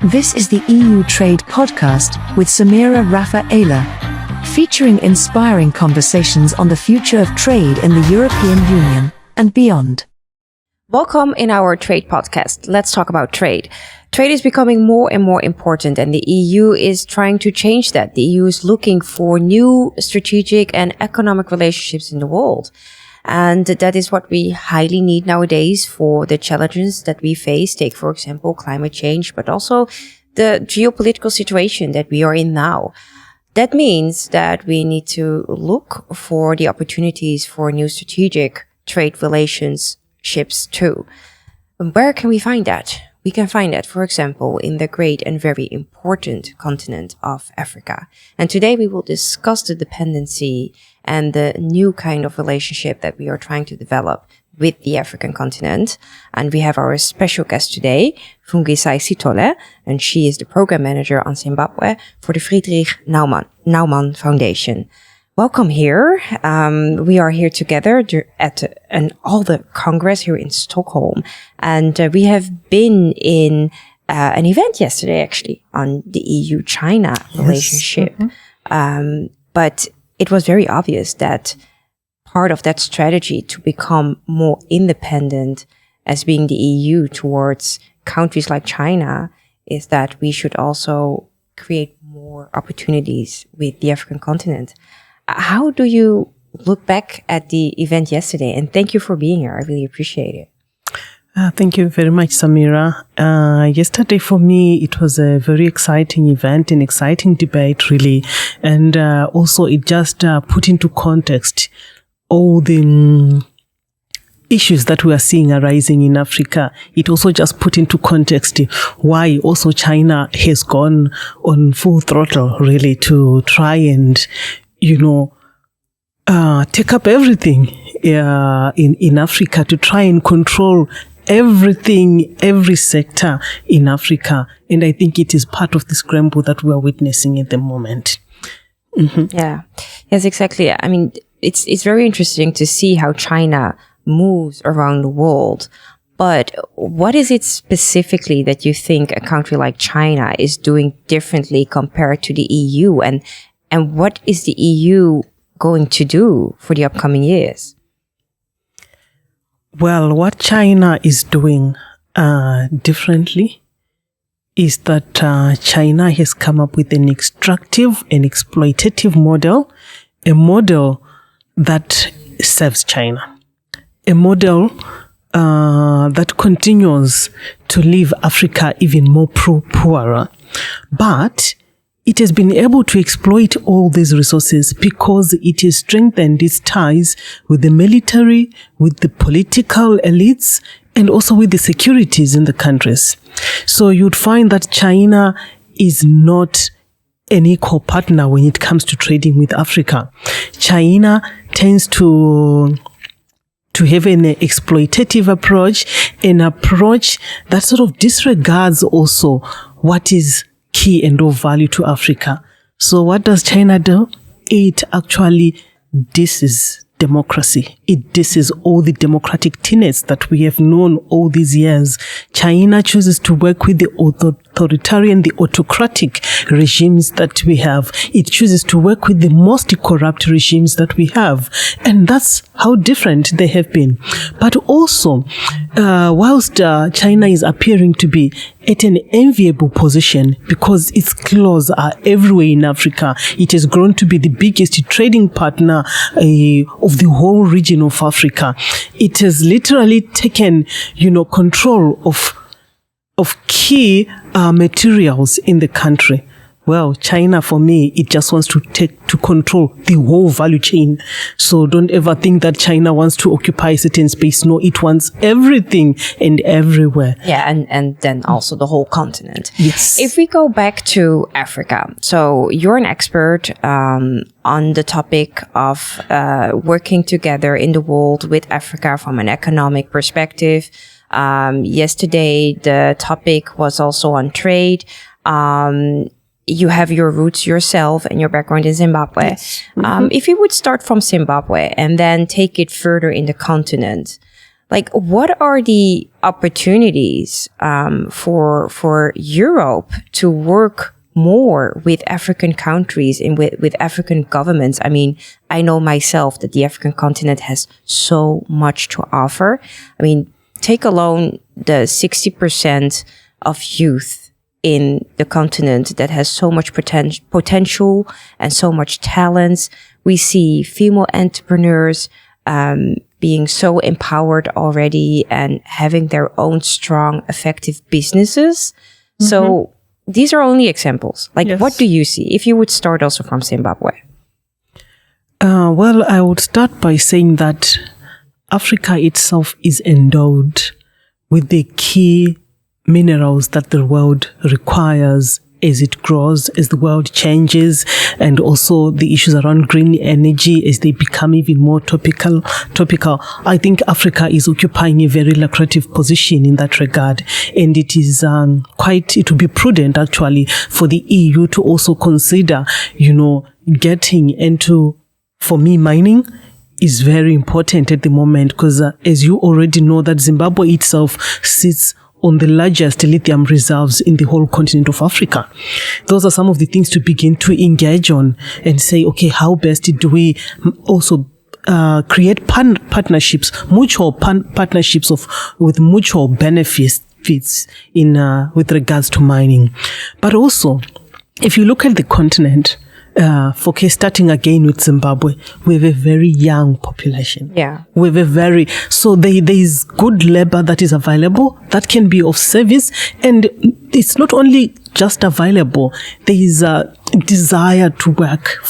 This is the EU Trade Podcast with Samira Rafaela, featuring inspiring conversations on the future of trade in the European Union and beyond. Welcome in our trade podcast. Let's talk about trade. Trade is becoming more and more important, and the EU is trying to change that. The EU is looking for new strategic and economic relationships in the world. And that is what we highly need nowadays for the challenges that we face. Take, for example, climate change, but also the geopolitical situation that we are in now. That means that we need to look for the opportunities for new strategic trade relationships too. And where can we find that? We can find that, for example, in the great and very important continent of Africa. And today we will discuss the dependency and the new kind of relationship that we are trying to develop with the African continent. And we have our special guest today, Fungisai Sithole, and she is the program manager on Zimbabwe for the Friedrich Naumann Foundation. Welcome here. We are here together at an ALDE Congress here in Stockholm. And we have been in an event yesterday, actually, on the EU-China relationship. But it was very obvious that part of that strategy to become more independent as being the EU towards countries like China is that we should also create more opportunities with the African continent. How do you look back at the event yesterday? And thank you for being here. I really appreciate it. Thank you very much, Samira. Yesterday for me, it was a very exciting event, an exciting debate, really. And also it just put into context all the issues that we are seeing arising in Africa. It also just put into context why also China has gone on full throttle, really, to try and, take up everything in Africa, to try and control everything, every sector in Africa. And I think it is part of the scramble that we are witnessing at the moment. Mm-hmm. Yeah. Yes, exactly. I mean, it's very interesting to see how China moves around the world. But what is it specifically that you think a country like China is doing differently compared to the EU? And what is the EU going to do for the upcoming years? Well, what China is doing differently is that China has come up with an extractive and exploitative model, a model that serves China, a model that continues to leave Africa even more poorer. But it has been able to exploit all these resources because it has strengthened its ties with the military, with the political elites, and also with the securities in the countries. So you'd find that China is not an equal partner when it comes to trading with Africa. China tends to have an exploitative approach, an approach that sort of disregards also what is key and of value to Africa. So what does China do? It actually disses democracy. It disses all the democratic tenets that we have known all these years. China chooses to work with the authoritarian, the autocratic regimes that we have. It chooses to work with the most corrupt regimes that we have. And that's how different they have been. But also, whilst China is appearing to be at an enviable position because its claws are everywhere in Africa, it has grown to be the biggest trading partner of the whole region of Africa. It has literally taken, control of key materials in the country. Well, China, for me, it just wants to control the whole value chain. So don't ever think that China wants to occupy a certain space. No, it wants everything and everywhere. Yeah, and then also the whole continent. Yes. If we go back to Africa, so you're an expert on the topic of working together in the world with Africa from an economic perspective. Yesterday, the topic was also on trade. You have your roots yourself and your background in Zimbabwe. Yes. Mm-hmm. If you would start from Zimbabwe and then take it further in the continent, Like, what are the opportunities for Europe to work more with African countries and with African governments? I mean, I know myself that the African continent has so much to offer. I mean, take alone the 60% of youth in the continent that has so much potential and so much talents. We see female entrepreneurs being so empowered already and having their own strong, effective businesses. So these are only examples. Like, what do you see? If you would start also from Zimbabwe. Well, I would start by saying that Africa itself is endowed with the key minerals that the world requires as it grows, as the world changes, and also the issues around green energy as they become even more topical. I think Africa is occupying a very lucrative position in that regard, and it is it would be prudent actually for the EU to also consider, getting into, for me, mining is very important at the moment, because as you already know, that Zimbabwe itself sits on the largest lithium reserves in the whole continent of Africa. Those are some of the things to begin to engage on and say, okay, how best do we also create partnerships, mutual partnerships with mutual benefits with regards to mining. But also, if you look at the continent, starting again with Zimbabwe, we have a very young population. Yeah. We have so there is good labor that is available that can be of service, and it's not only just available, there is a desire to work,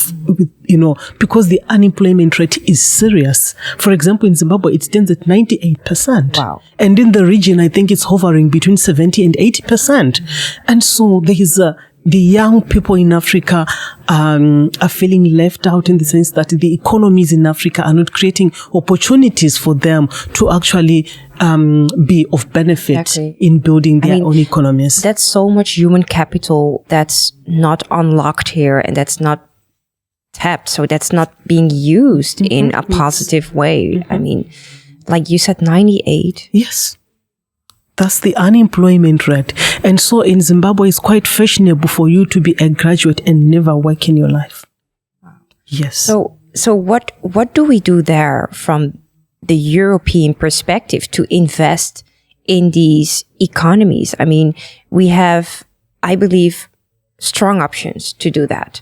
because the unemployment rate is serious. For example, in Zimbabwe, it stands at 98%. Wow. And in the region, I think it's hovering between 70 and 80%. And so there is the young people in Africa are feeling left out, in the sense that the economies in Africa are not creating opportunities for them to actually be of benefit in building their own economies. That's so much human capital that's not unlocked here and that's not tapped. So that's not being used in a positive way. I mean, like you said, 98. Yes. That's the unemployment rate. And so in Zimbabwe, it's quite fashionable for you to be a graduate and never work in your life. Wow. Yes. So what do we do there from the European perspective to invest in these economies? I mean, we have, I believe, strong options to do that.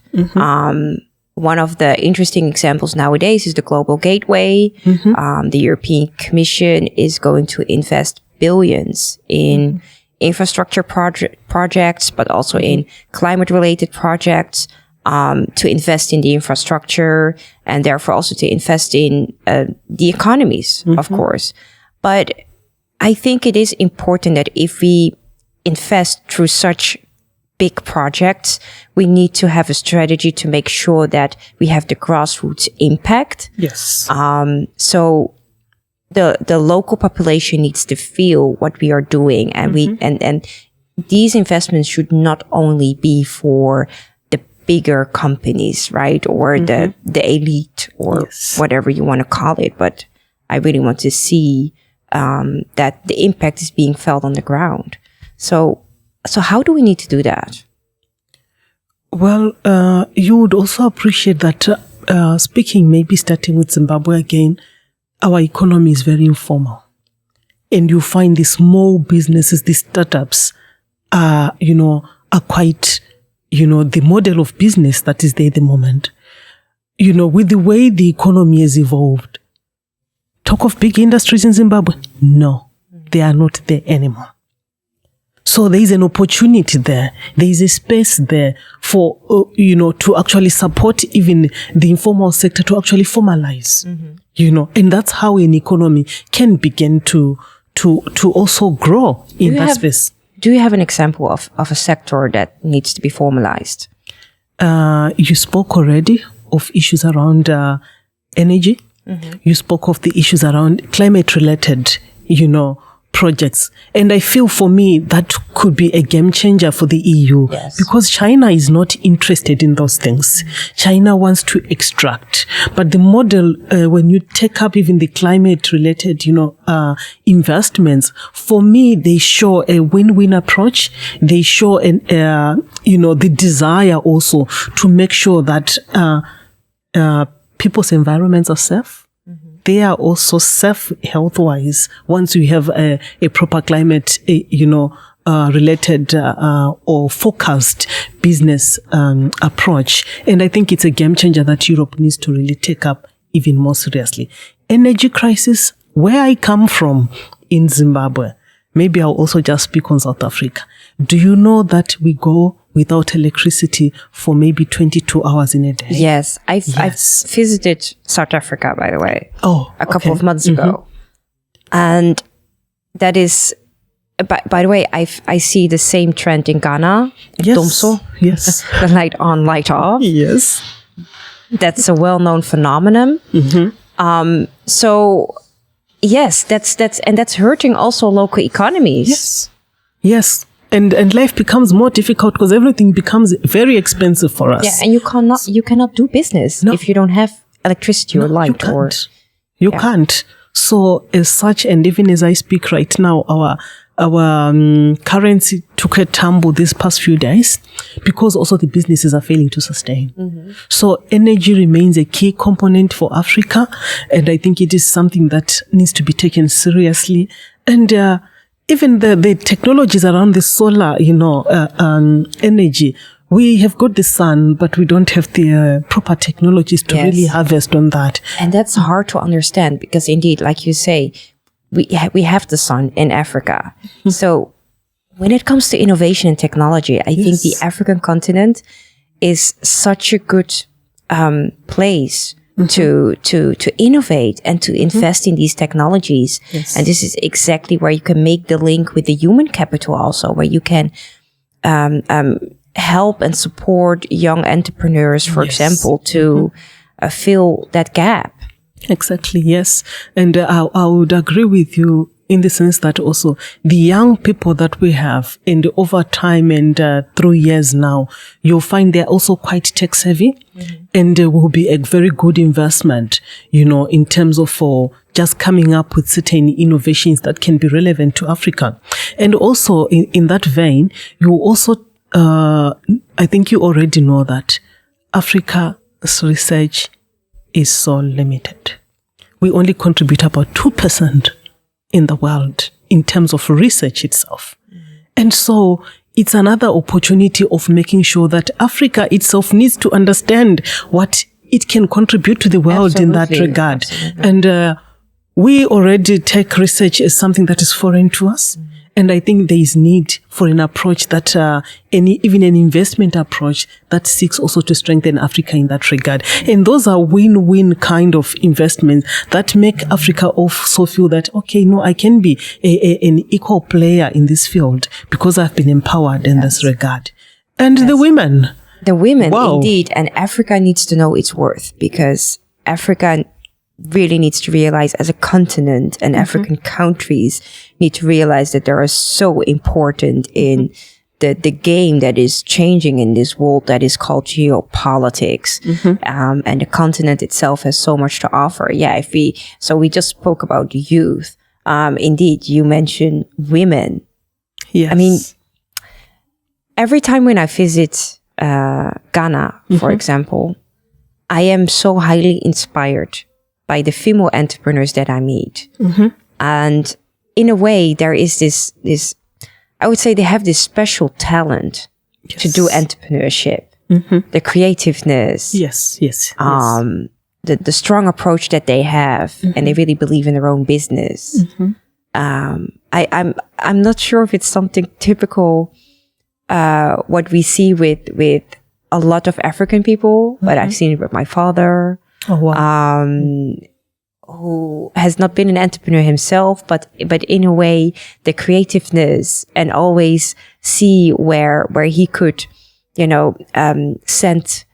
One of the interesting examples nowadays is the Global Gateway. The European Commission is going to invest billions in infrastructure projects, but also in climate-related projects, to invest in the infrastructure and therefore also to invest in the economies, of course. But I think it is important that if we invest through such big projects, we need to have a strategy to make sure that we have the grassroots impact. Yes. So the local population needs to feel what we are doing, and and these investments should not only be for the bigger companies, right, or the elite, or whatever you want to call it, but I really want to see that the impact is being felt on the ground. So how do we need to do that? Well, you would also appreciate that, starting with Zimbabwe again, our economy is very informal. And you find the small businesses, the startups are quite, the model of business that is there at the moment. With the way the economy has evolved, talk of big industries in Zimbabwe? No, they are not there anymore. So there is an opportunity there. There is a space there for, to actually support even the informal sector to actually formalize, and that's how an economy can begin to also grow in that space. Do you have an example of a sector that needs to be formalized? You spoke already of issues around energy. You spoke of the issues around climate-related, projects. And I feel for me that could be a game changer for the EU, Yes. because China is not interested in those things. China wants to extract. But the model, when you take up even the climate related, investments, for me, they show a win-win approach. They show the desire also to make sure that, people's environments are safe. They are also safe health-wise once you have a proper climate, related or focused business approach. And I think it's a game changer that Europe needs to really take up even more seriously. Energy crisis, where I come from in Zimbabwe, maybe I'll also just speak on South Africa. Do you know that we go without electricity for maybe 22 hours in a day? Yes. I've visited South Africa, by the way, a couple of months ago. And that is, by the way, I see the same trend in Ghana. Yes. Domso. Yes. The light on, light off. Yes. That's a well-known phenomenon. So yes, that's hurting also local economies. Yes. Yes. And life becomes more difficult because everything becomes very expensive for us. Yeah, and you cannot do business if you don't have electricity or light. You can't. So as such, and even as I speak right now, our currency took a tumble these past few days because also the businesses are failing to sustain. So energy remains a key component for Africa, and I think it is something that needs to be taken seriously. And even the technologies around the solar, energy, we have got the sun, but we don't have the proper technologies to really harvest on that. And that's hard to understand because indeed, like you say, we have the sun in Africa. So when it comes to innovation and technology, I think the African continent is such a good place to innovate and to invest in these technologies. Yes. And this is exactly where you can make the link with the human capital also, where you can help and support young entrepreneurs, for example, to fill that gap. Exactly, yes. And I would agree with you in the sense that also the young people that we have, and over time and through years now, you'll find they're also quite tech savvy, and will be a very good investment, in terms of for just coming up with certain innovations that can be relevant to Africa. And also in that vein, you also, I think you already know that Africa's research is so limited. We only contribute about 2% in the world in terms of research itself. And so it's another opportunity of making sure that Africa itself needs to understand what it can contribute to the world in that regard. And we already take research as something that is foreign to us. And I think there is need for an approach that, even an investment approach that seeks also to strengthen Africa in that regard. And those are win-win kind of investments that make Africa also feel that, okay, no, I can be an equal player in this field because I've been empowered in this regard. And the women. The women, indeed. And Africa needs to know its worth because Africa really needs to realize as a continent, and African countries need to realize that they are so important in the game that is changing in this world that is called geopolitics. And the continent itself has so much to offer. Yeah, we just spoke about youth. Indeed, you mentioned women. Yes. I mean, every time when I visit Ghana, for example, I am so highly inspired by the female entrepreneurs that I meet. And in a way, there is this, I would say they have this special talent to do entrepreneurship, the creativeness. Yes. The strong approach that they have, and they really believe in their own business. I'm not sure if it's something typical, what we see with a lot of African people, but I've seen it with my father. Oh, wow. Who has not been an entrepreneur himself, but in a way, the creativeness and always see where he could, send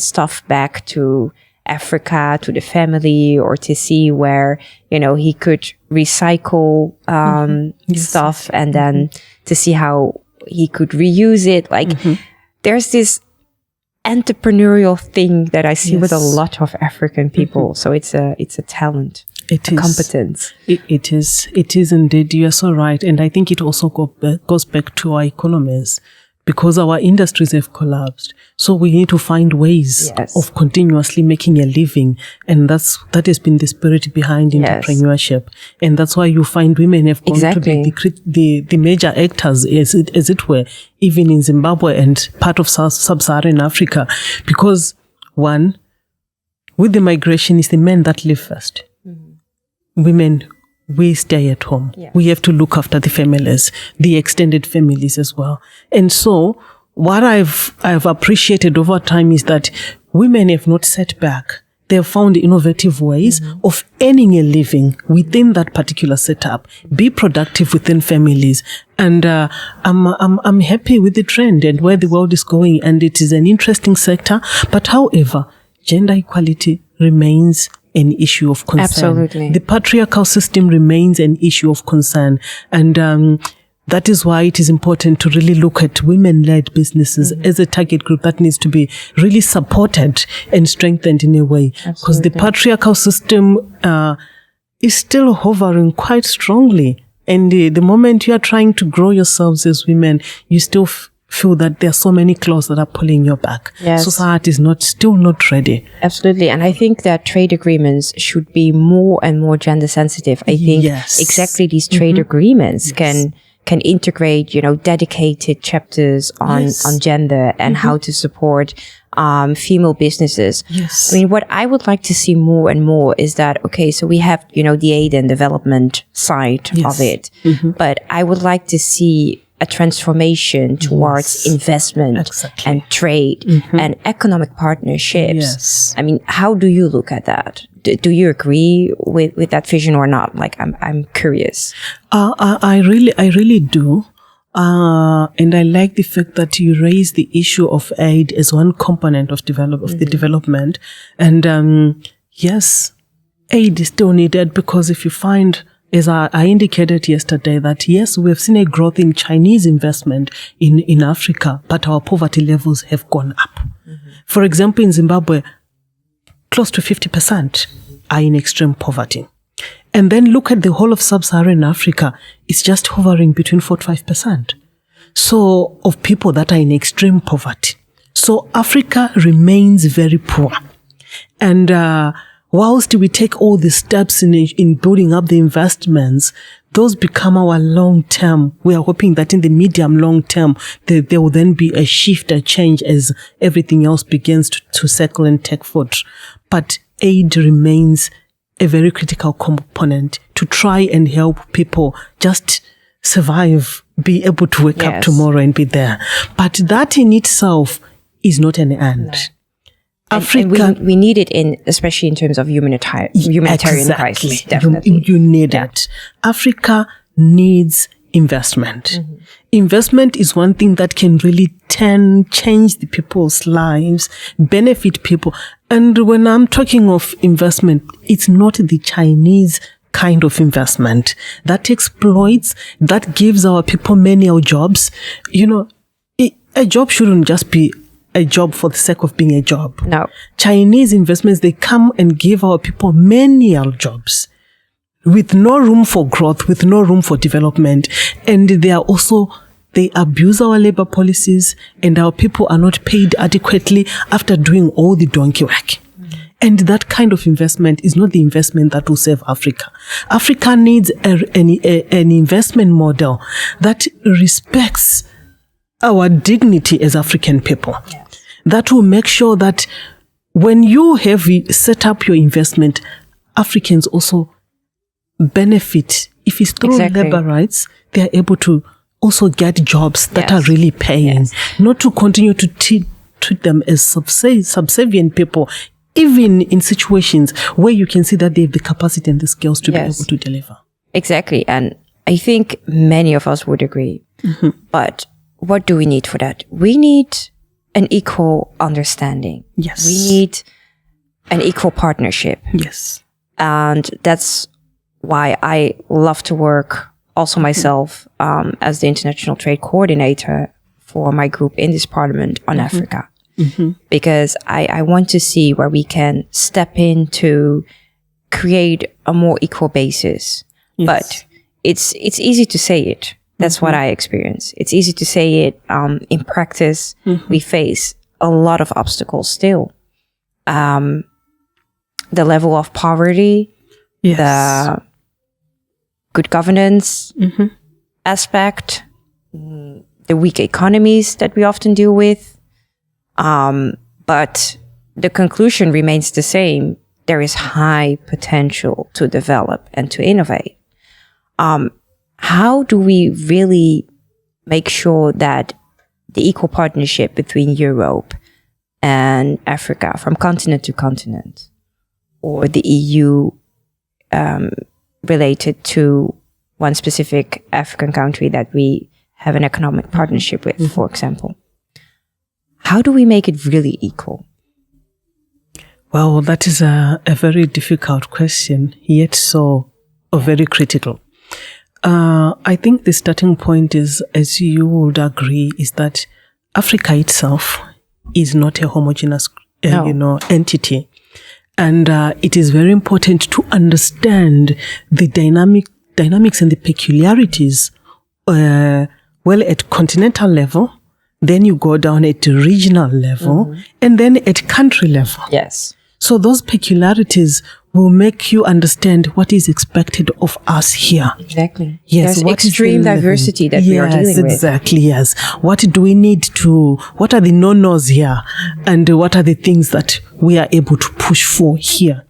stuff back to Africa to the family, or to see where, he could recycle stuff, and then to see how he could reuse it. Like there's this entrepreneurial thing that I see with a lot of African people. So it's a talent. It is competence. It is indeed. You are so right. And I think it also goes back to our economies, because our industries have collapsed. So we need to find ways of continuously making a living. And that has been the spirit behind entrepreneurship. And that's why you find women have gone to be the major actors, as it were, even in Zimbabwe and part of sub-Saharan Africa. Because one, with the migration, it's the men that live first. Women, we stay at home. Yeah. We have to look after the families, the extended families as well. And so what I've appreciated over time is that women have not sat back. They have found innovative ways of earning a living within that particular setup, be productive within families. And I'm happy with the trend and where the world is going. And it is an interesting sector. But however, gender equality remains an issue of concern. Absolutely. The patriarchal system remains an issue of concern. And that is why it is important to really look at women-led businesses as a target group that needs to be really supported and strengthened in a way. Because the patriarchal system is still hovering quite strongly. And the moment you are trying to grow yourselves as women, you still feel that there are so many claws that are pulling your back. Yes. Society is still not ready. Absolutely. And I think that trade agreements should be more and more gender sensitive. I think exactly these trade agreements can integrate, dedicated chapters on gender and how to support female businesses. Yes. I mean, what I would like to see more and more is that, okay, so we have, the aid and development side of it, but I would like to see a transformation towards investment and trade and economic partnerships. Yes. I mean, how do you look at that? Do you agree with that vision or not? Like, I'm curious. I really do. And I like the fact that you raise the issue of aid as one component of the development. And yes, aid is still needed, because if you find, as I indicated yesterday, that yes, we have seen a growth in Chinese investment in Africa, but our poverty levels have gone up. For example, in Zimbabwe, close to 50% are in extreme poverty. And then look at the whole of sub-Saharan Africa, it's just hovering between 4-5%. So, of people that are in extreme poverty. So Africa remains very poor. And whilst we take all the steps in building up the investments, those become our long term. We are hoping that in the medium long term, there will then be a shift, a change as everything else begins to settle and take foot. But aid remains a very critical component to try and help people just survive, be able to wake up tomorrow and be there. But that in itself is not an end. No. Africa, and we need it especially in terms of humanitarian crisis. Definitely. You need it. Africa needs investment. Investment is one thing that can really change the people's lives, benefit people. And when I'm talking of investment, it's not the Chinese kind of investment that exploits, that gives our people menial jobs. A job shouldn't just be a job for the sake of being a job. No. Chinese investments, they come and give our people menial jobs with no room for growth, with no room for development. And they abuse our labor policies, and our people are not paid adequately after doing all the donkey work. And that kind of investment is not the investment that will save Africa. Africa needs an investment model that respects our dignity as African people. Yes. That will make sure that when you have set up your investment, Africans also benefit. If it's through labor rights, they are able to also get jobs that are really paying, not to continue to treat them as subservient people, even in situations where you can see that they have the capacity and the skills to be able to deliver. Exactly. And I think many of us would agree. But what do we need for that? We need an equal understanding. Yes. We need an equal partnership. Yes. And that's why I love to work also myself as the international trade coordinator for my group in this parliament on Africa. Because I want to see where we can step in to create a more equal basis. Yes. But it's easy to say it. That's what I experience. It's easy to say it. In practice, we face a lot of obstacles still. The level of poverty, Yes. the good governance aspect, the weak economies that we often deal with. But the conclusion remains the same. There is high potential to develop and to innovate. How do we really make sure that the equal partnership between Europe and Africa from continent to continent, or the EU related to one specific African country that we have an economic partnership with, for example, how do we make it really equal? Well, that is a very difficult question, yet so very critical. I think the starting point is, as you would agree, is that Africa itself is not a homogeneous, entity. And it is very important to understand the dynamics and the peculiarities, at continental level, then you go down at regional level, and then at country level. Yes. So those peculiarities will make you understand what is expected of us here. Exactly. Yes. There's what is extreme the diversity that we are dealing with. Exactly, yes. What do we need to, what are the no-nos here? And what are the things that we are able to push for here?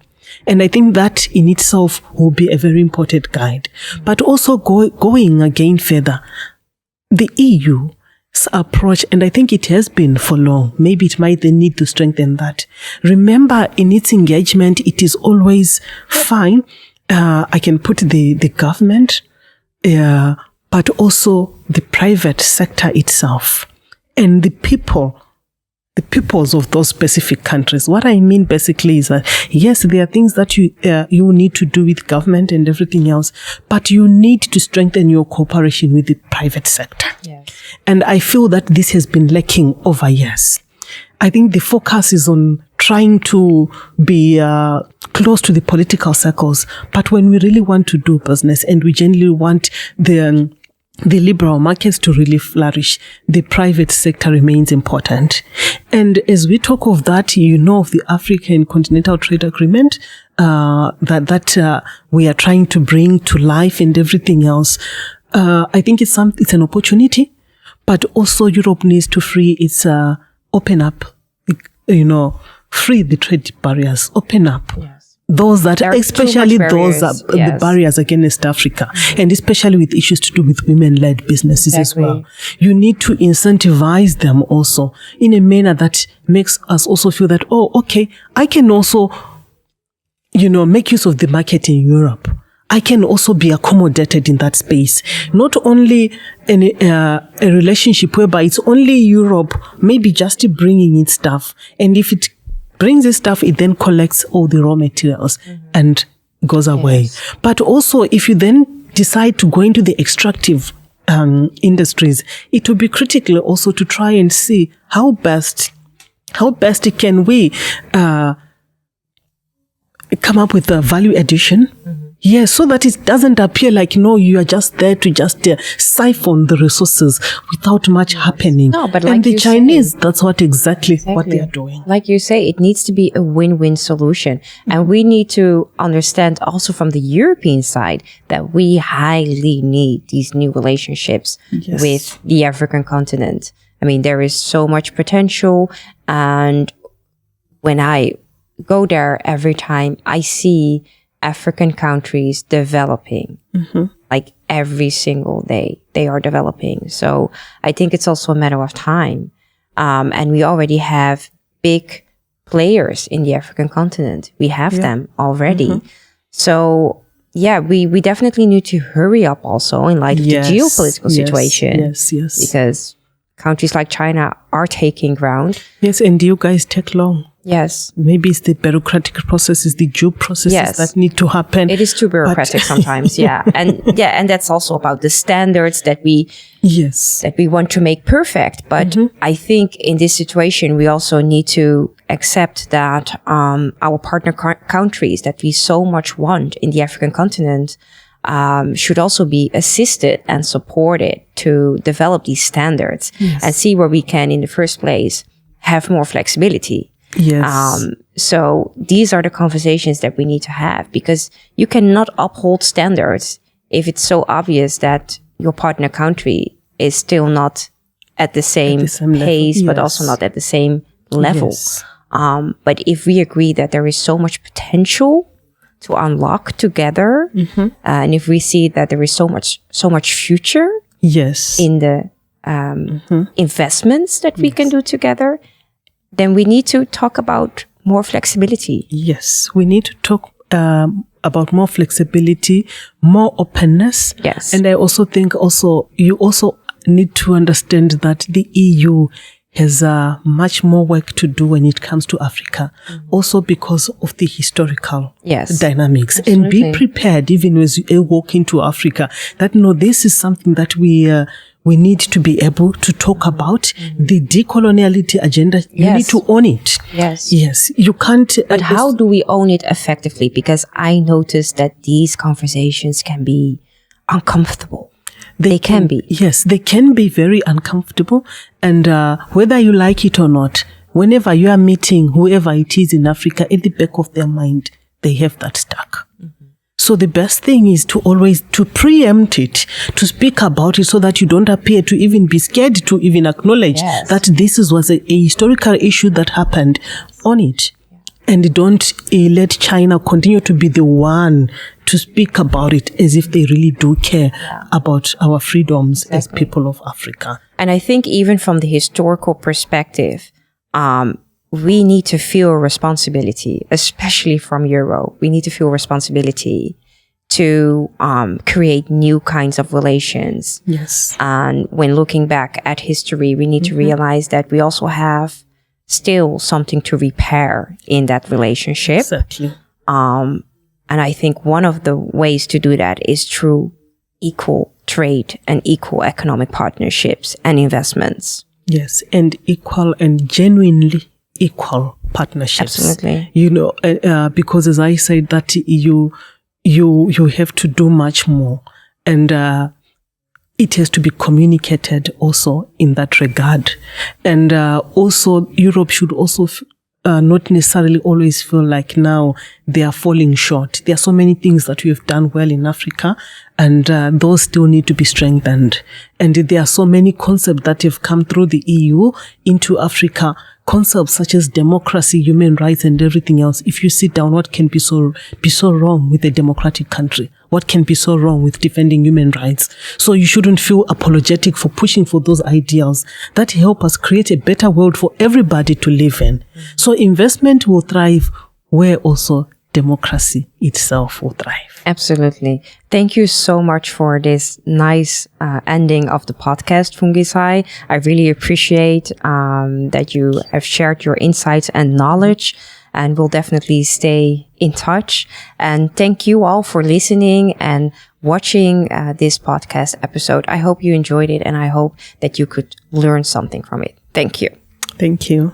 And I think that in itself will be a very important guide. But also going again further, the EU's approach, and I think it has been for long, maybe it might then need to strengthen that. Remember, in its engagement, it is always fine. I can put the government, but also the private sector itself and the peoples of those specific countries. What I mean basically is that, yes, there are things that you need to do with government and everything else, but you need to strengthen your cooperation with the private sector. Yes. And I feel that this has been lacking over years. I think the focus is on trying to be close to the political circles, but when we really want to do business and we genuinely want the liberal markets to really flourish, the private sector remains important. And as we talk of that, of the African Continental Trade Agreement that we are trying to bring to life and everything else. I think it's an opportunity, but also Europe needs to open up, free the trade barriers, open up. Yes. Those that, especially those are yes. the barriers against Africa, and especially with issues to do with women-led businesses as well. You need to incentivize them also in a manner that makes us also feel that, I can also, make use of the market in Europe. I can also be accommodated in that space. Not only a relationship whereby it's only Europe, maybe just bringing in stuff, and if it brings this stuff, it then collects all the raw materials and goes away. Yes. But also, if you then decide to go into the extractive industries, it will be critical also to try and see how best can we come up with a value addition. Yes, so that it doesn't appear like, you are just there to just siphon the resources without much happening. No, but and the Chinese, that's exactly what they are doing. Like you say, it needs to be a win-win solution. And we need to understand also from the European side that we highly need these new relationships with the African continent. I mean, there is so much potential. And when I go there every time, I see African countries developing, like every single day they are developing. So I think it's also a matter of time. And we already have big players in the African continent. We have them already. So we definitely need to hurry up also in light of the geopolitical situation. Yes. Because countries like China are taking ground. Yes, and you guys take long. Yes. Maybe it's the bureaucratic processes, the due processes that need to happen. It is too bureaucratic sometimes, And that's also about the standards that we want to make perfect. But I think in this situation, we also need to accept that our partner countries that we so much want in the African continent should also be assisted and supported to develop these standards and see where we can, in the first place, have more flexibility. Yes. So these are the conversations that we need to have, because you cannot uphold standards if it's so obvious that your partner country is still not at the same pace, but also not at the same level. Yes. But if we agree that there is so much potential to unlock together, and if we see that there is so much future in the investments that we can do together, then we need to talk about more flexibility. Yes, we need to talk about more flexibility, more openness. Yes. And I also think you also need to understand that the EU has much more work to do when it comes to Africa, also because of the historical dynamics. Absolutely. And be prepared, even as you walk into Africa, that this is something that we need to be able to talk about. The decoloniality agenda, you need to own it. Yes. Yes. You can't. But how do we own it effectively? Because I noticed that these conversations can be uncomfortable. They can be. Yes, they can be very uncomfortable. And whether you like it or not, whenever you are meeting whoever it is in Africa, at the back of their mind, they have that stuck. So the best thing is to always to preempt it, to speak about it, so that you don't appear to even be scared to even acknowledge that this was a historical issue that happened on it. And don't let China continue to be the one to speak about it as if they really do care about our freedoms as people of Africa. And I think even from the historical perspective, we need to feel responsibility, especially from Euro. We need to feel responsibility to create new kinds of relations. Yes. And when looking back at history, we need to realize that we also have still something to repair in that relationship. Exactly. And I think one of the ways to do that is through equal trade and equal economic partnerships and investments. Yes, and equal and genuinely equal partnerships. Absolutely. Because as I said, that you have to do much more, and it has to be communicated also in that regard. And also Europe should also not necessarily always feel like now they are falling short. There are so many things that we have done well in Africa, and those still need to be strengthened. And there are so many concepts that have come through the EU into Africa, concepts such as democracy, human rights, and everything else. If you sit down, what can be so wrong with a democratic country? What can be so wrong with defending human rights? So you shouldn't feel apologetic for pushing for those ideals that help us create a better world for everybody to live in. So investment will thrive where also democracy itself will thrive. Absolutely. Thank you so much for this nice ending of the podcast, Fungisai. I really appreciate that you have shared your insights and knowledge, and we'll definitely stay in touch. And thank you all for listening and watching this podcast episode. I hope you enjoyed it, and I hope that you could learn something from it. Thank you. Thank you.